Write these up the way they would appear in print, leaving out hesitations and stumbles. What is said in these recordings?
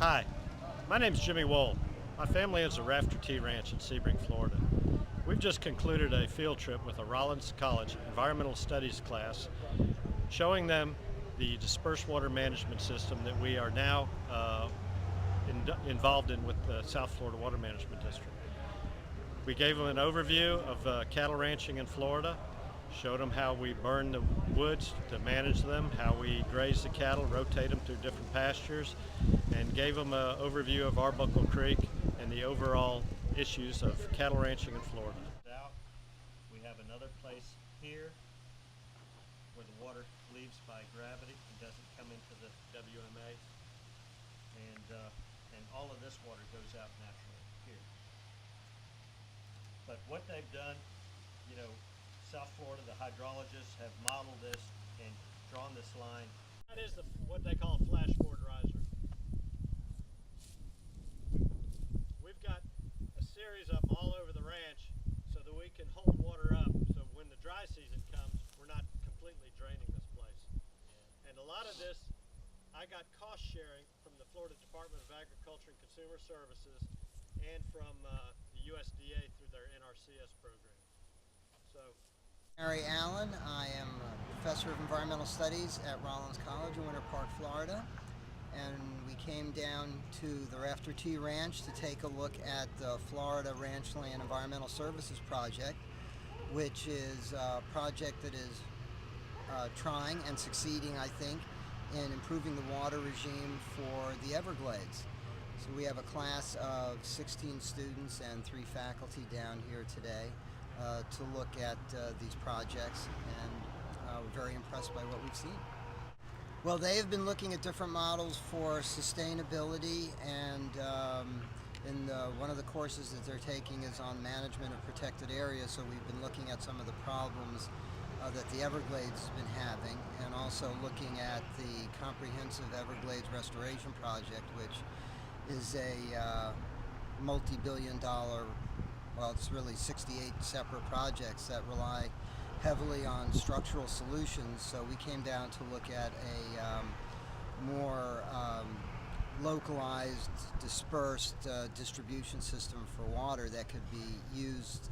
Hi, my name's Jimmy Wohl. My family owns a Rafter Tea Ranch in Sebring, Florida. We've just concluded a field trip with a Rollins College environmental studies class showing them the dispersed water management system that we are now involved in with the South Florida Water Management District. We gave them an overview of cattle ranching in Florida, showed them how we burn the woods to manage them, how we graze the cattle, rotate them through different pastures, and gave them an overview of Arbuckle Creek and the overall issues of cattle ranching in Florida. We have another place here where the water leaves by gravity and doesn't come into the WMA, and all of this water goes out naturally here. But what they've done, South Florida, the hydrologists have modeled this and drawn this line. That is what they call a flashboard riser. We've got a series of them all over the ranch so that we can hold water up, so when the dry season comes, we're not completely draining this place. And a lot of this, I got cost sharing from the Florida Department of Agriculture and Consumer Services and from the USDA through their NRCS program. So, Mary Allen. I am a professor of environmental studies at Rollins College in Winter Park, Florida, and we came down to the Rafter Tea Ranch to take a look at the Florida Ranchland Environmental Services Project, which is a project that is trying and succeeding, I think, in improving the water regime for the Everglades. So we have a class of 16 students and 3 faculty down here today to look at these projects, and we're very impressed by what we've seen. Well, they have been looking at different models for sustainability, and one of the courses that they're taking is on management of protected areas, so we've been looking at some of the problems that the Everglades has been having, and also looking at the Comprehensive Everglades Restoration Project, which is a multi-billion-dollar, well, it's really 68 separate projects that rely heavily on structural solutions. So we came down to look at a more localized, dispersed distribution system for water that could be used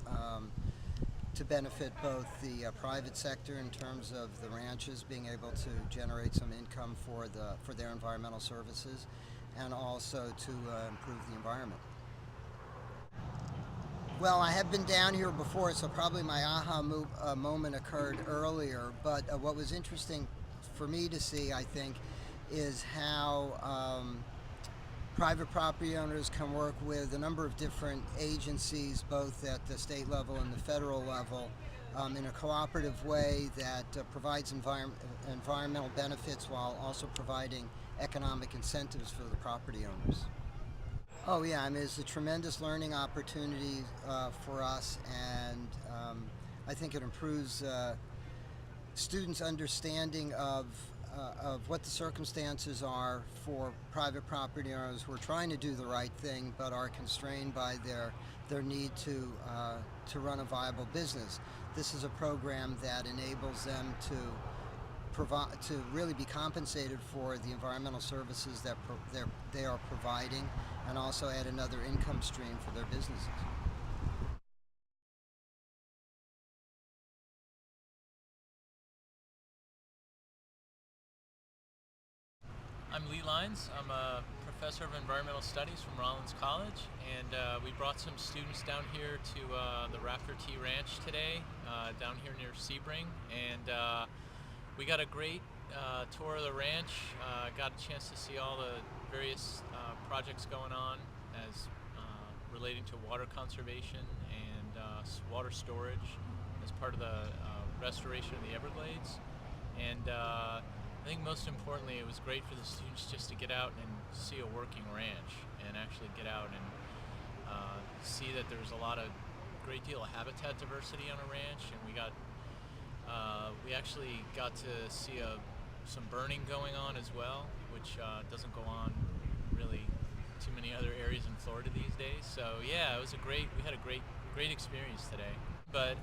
to benefit both the private sector in terms of the ranches being able to generate some income for their environmental services, and also to improve the environment. Well, I have been down here before, so probably my aha moment occurred earlier, but what was interesting for me to see, I think, is how private property owners can work with a number of different agencies, both at the state level and the federal level, in a cooperative way that provides environmental benefits while also providing economic incentives for the property owners. Oh yeah, I mean, it's a tremendous learning opportunity for us, and I think it improves students' understanding of what the circumstances are for private property owners who are trying to do the right thing but are constrained by their need to run a viable business. This is a program that enables them to really be compensated for the environmental services that they are providing, and also add another income stream for their businesses. I'm Lee Lines. I'm a professor of environmental studies from Rollins College, and we brought some students down here to the Rafter Tea Ranch today, down here near Sebring, and we got a great tour of the ranch. Got a chance to see all the various projects going on as relating to water conservation and water storage as part of the restoration of the Everglades. And I think most importantly, it was great for the students just to get out and see a working ranch and actually get out and see that there's a great deal of habitat diversity on a ranch, and we actually got to see some burning going on as well, which doesn't go on really too many other areas in Florida these days. So yeah, we had a great experience today. But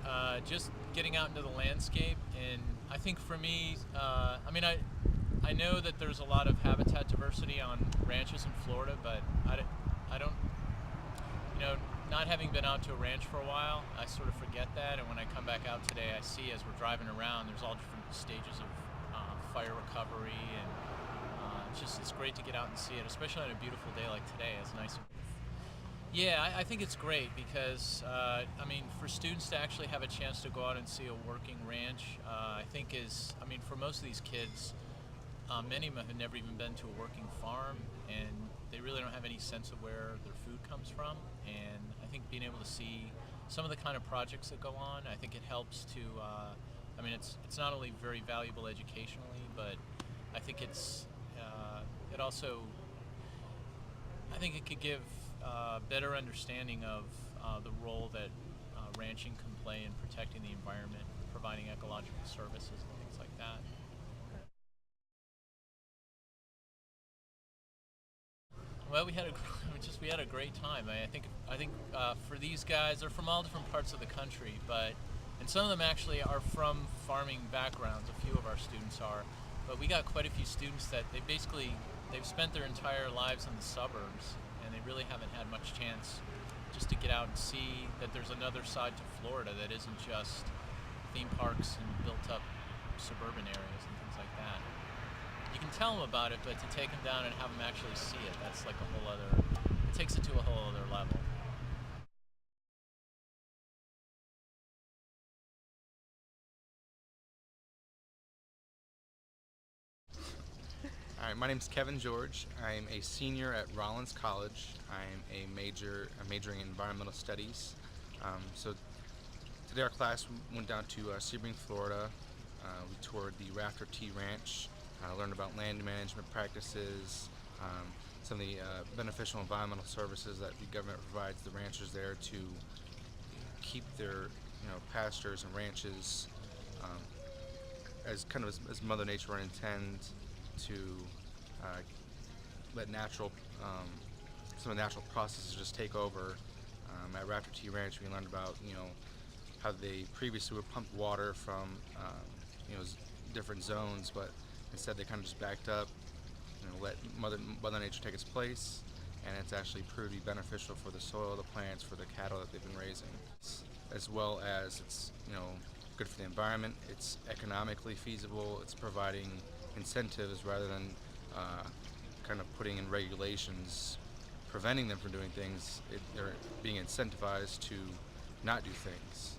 just getting out into the landscape, and I think for me, I I know that there's a lot of habitat diversity on ranches in Florida, but I don't, not having been out to a ranch for a while, I sort of forget that, and when I come back out today, I see as we're driving around, there's all different stages of fire recovery, and it's great to get out and see it, especially on a beautiful day like today. It's nice. Yeah, I think it's great because, for students to actually have a chance to go out and see a working ranch, for most of these kids, many of them have never even been to a working farm, and they really don't have any sense of where their food comes from. And I think being able to see some of the kind of projects that go on, I think it helps to, it's not only very valuable educationally, but I think it could give better understanding of the role that ranching can play in protecting the environment, providing ecological services and things like that. Well, we had a great time. I think for these guys, they're from all different parts of the country, and some of them actually are from farming backgrounds. A few of our students are, but we got quite a few students that they've spent their entire lives in the suburbs, and they really haven't had much chance just to get out and see that there's another side to Florida that isn't just theme parks and built-up suburban areas and things like that. You can tell them about it, but to take them down and have them actually see it, that's like it takes it to a whole other level. All right, my name is Kevin George. I'm a senior at Rollins College. I'm majoring in environmental studies. So today our class went down to Sebring, Florida. We toured the Rafter Tea Ranch, learned about land management practices, some of the beneficial environmental services that the government provides the ranchers there to keep their pastures and ranches as Mother Nature would intend, to let some of the natural processes just take over. At Rafter Tea Ranch, we learned about how they previously would pump water from different zones, but instead they kind of just backed up, let Mother Nature take its place, and it's actually proved to be beneficial for the soil, the plants, for the cattle that they've been raising, as well as it's good for the environment. It's economically feasible. It's providing incentives rather than kind of putting in regulations preventing them from doing things. They're being incentivized to not do things.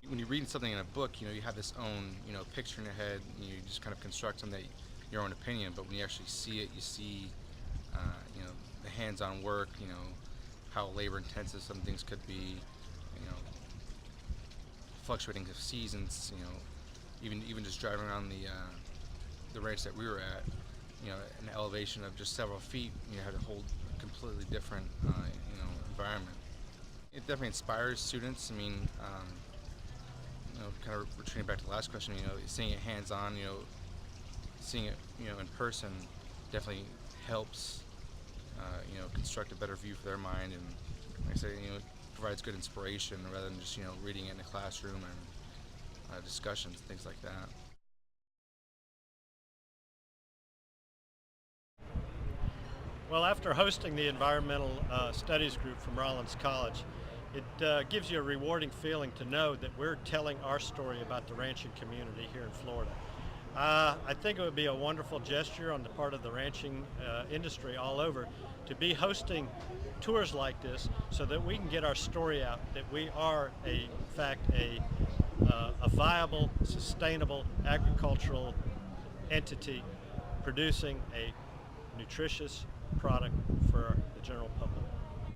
When you're reading something in a book, you have this own picture in your head, and you just kind of construct something your own opinion. But when you actually see it, you see the hands-on work, how labor-intensive some things could be, fluctuating of seasons, even just driving around the ranch that we were at, an elevation of just several feet, you had a whole completely different environment. It definitely inspires students. Kind of returning back to the last question, seeing it hands-on, seeing it in person definitely helps construct a better view for their mind, and like I say, provides good inspiration rather than just reading it in a classroom and discussions, things like that. Well, after hosting the environmental studies group from Rollins College, it gives you a rewarding feeling to know that we're telling our story about the ranching community here in Florida. I think it would be a wonderful gesture on the part of the ranching industry all over to be hosting tours like this, so that we can get our story out that we are, in fact, a viable, sustainable agricultural entity producing a nutritious product for the general public.